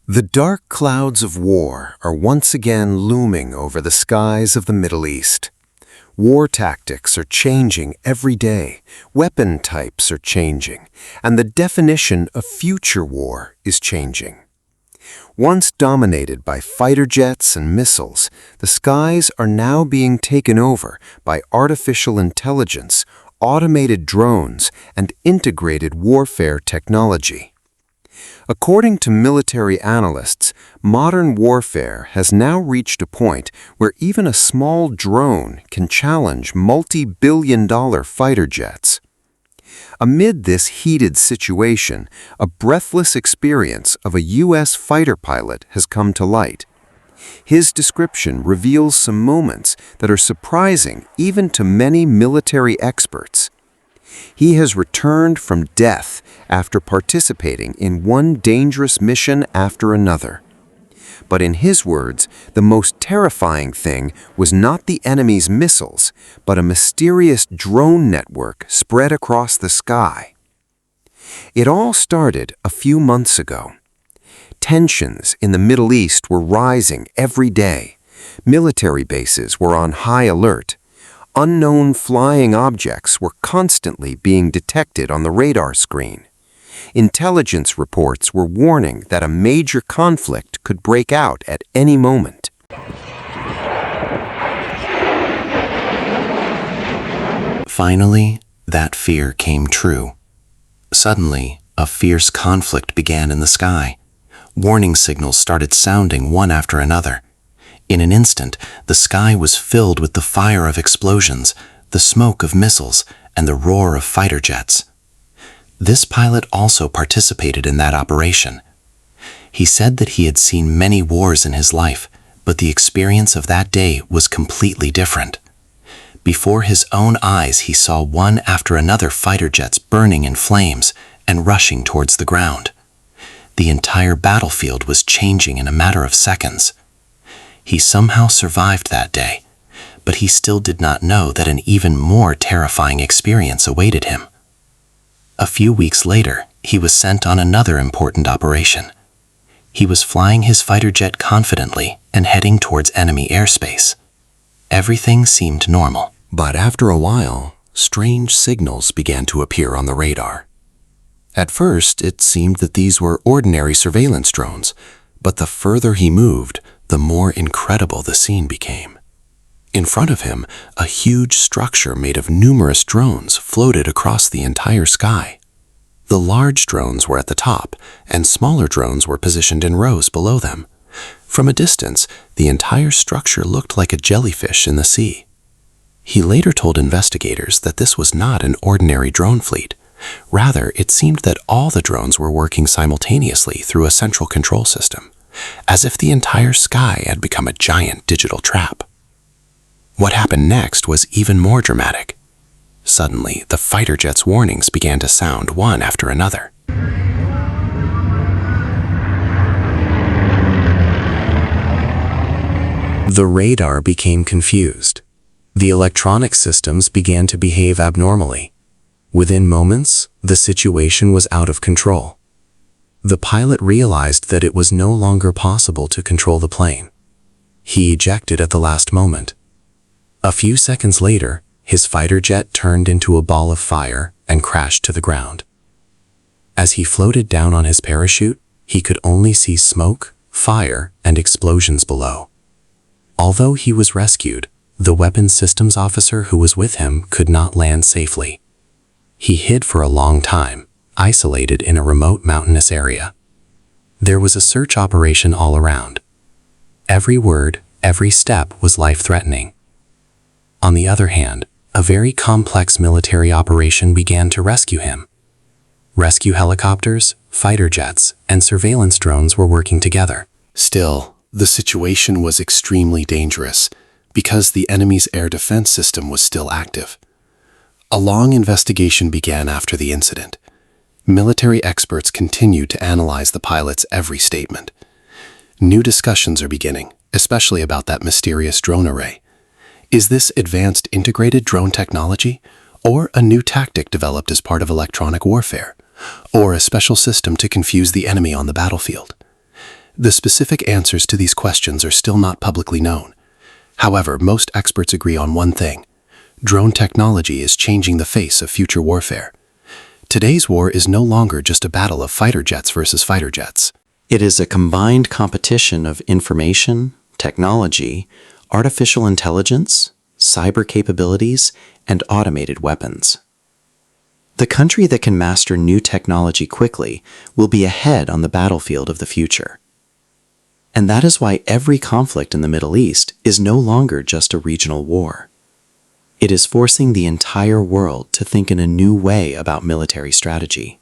The dark clouds of war are once again looming over the skies of the Middle East. War tactics are changing every day, weapon types are changing, and the definition of future war is changing. Once dominated by fighter jets and missiles, the skies are now being taken over by artificial intelligence, automated drones, and integrated warfare technology. According to military analysts, modern warfare has now reached a point where even a small drone can challenge multi-billion-dollar fighter jets. Amid this heated situation, a breathless experience of a U.S. fighter pilot has come to light. His description reveals some moments that are surprising even to many military experts. He has returned from death after participating in one dangerous mission after another. But in his words, the most terrifying thing was not the enemy's missiles, but a mysterious drone network spread across the sky. It all started a few months ago. Tensions in the Middle East were rising every day. Military bases were on high alert. Unknown flying objects were constantly being detected on the radar screen. Intelligence reports were warning that a major conflict could break out at any moment. Finally, that fear came true. Suddenly, a fierce conflict began in the sky. Warning signals started sounding one after another. In an instant, the sky was filled with the fire of explosions, the smoke of missiles, and the roar of fighter jets. This pilot also participated in that operation. He said that he had seen many wars in his life, but the experience of that day was completely different. Before his own eyes, he saw one after another fighter jets burning in flames and rushing towards the ground. The entire battlefield was changing in a matter of seconds. He somehow survived that day, but he still did not know that an even more terrifying experience awaited him. A few weeks later, he was sent on another important operation. He was flying his fighter jet confidently and heading towards enemy airspace. Everything seemed normal. But after a while, strange signals began to appear on the radar. At first, it seemed that these were ordinary surveillance drones, but the further he moved, the more incredible the scene became. In front of him, a huge structure made of numerous drones floated across the entire sky. The large drones were at the top, and smaller drones were positioned in rows below them. From a distance, the entire structure looked like a jellyfish in the sea. He later told investigators that this was not an ordinary drone fleet. Rather, it seemed that all the drones were working simultaneously through a central control system, as if the entire sky had become a giant digital trap. What happened next was even more dramatic. Suddenly, the fighter jets' warnings began to sound one after another. The radar became confused. The electronic systems began to behave abnormally. Within moments, the situation was out of control. The pilot realized that it was no longer possible to control the plane. He ejected at the last moment. A few seconds later, his fighter jet turned into a ball of fire and crashed to the ground. As he floated down on his parachute, he could only see smoke, fire, and explosions below. Although he was rescued, the weapons systems officer who was with him could not land safely. He hid for a long time, isolated in a remote mountainous area. There was a search operation all around. Every word, every step was life-threatening. On the other hand, a very complex military operation began to rescue him. Rescue helicopters, fighter jets, and surveillance drones were working together. Still, the situation was extremely dangerous because the enemy's air defense system was still active. A long investigation began after the incident. Military experts continued to analyze the pilot's every statement. New discussions are beginning, especially about that mysterious drone array. Is this advanced integrated drone technology, or a new tactic developed as part of electronic warfare, or a special system to confuse the enemy on the battlefield? The specific answers to these questions are still not publicly known. However, most experts agree on one thing: drone technology is changing the face of future warfare. Today's war is no longer just a battle of fighter jets versus fighter jets. It is a combined competition of information, technology, artificial intelligence, cyber capabilities, and automated weapons. The country that can master new technology quickly will be ahead on the battlefield of the future. And that is why every conflict in the Middle East is no longer just a regional war. It is forcing the entire world to think in a new way about military strategy.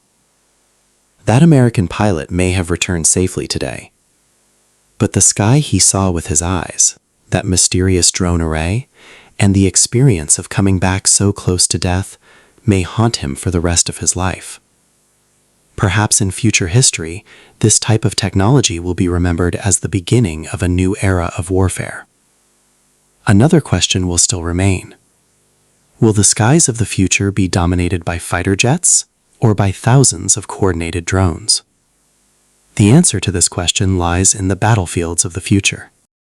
That American pilot may have returned safely today, but the sky he saw with his eyes, that mysterious drone array, and the experience of coming back so close to death may haunt him for the rest of his life. Perhaps in future history, this type of technology will be remembered as the beginning of a new era of warfare. Another question will still remain. Will the skies of the future be dominated by fighter jets or by thousands of coordinated drones? The answer to this question lies in the battlefields of the future.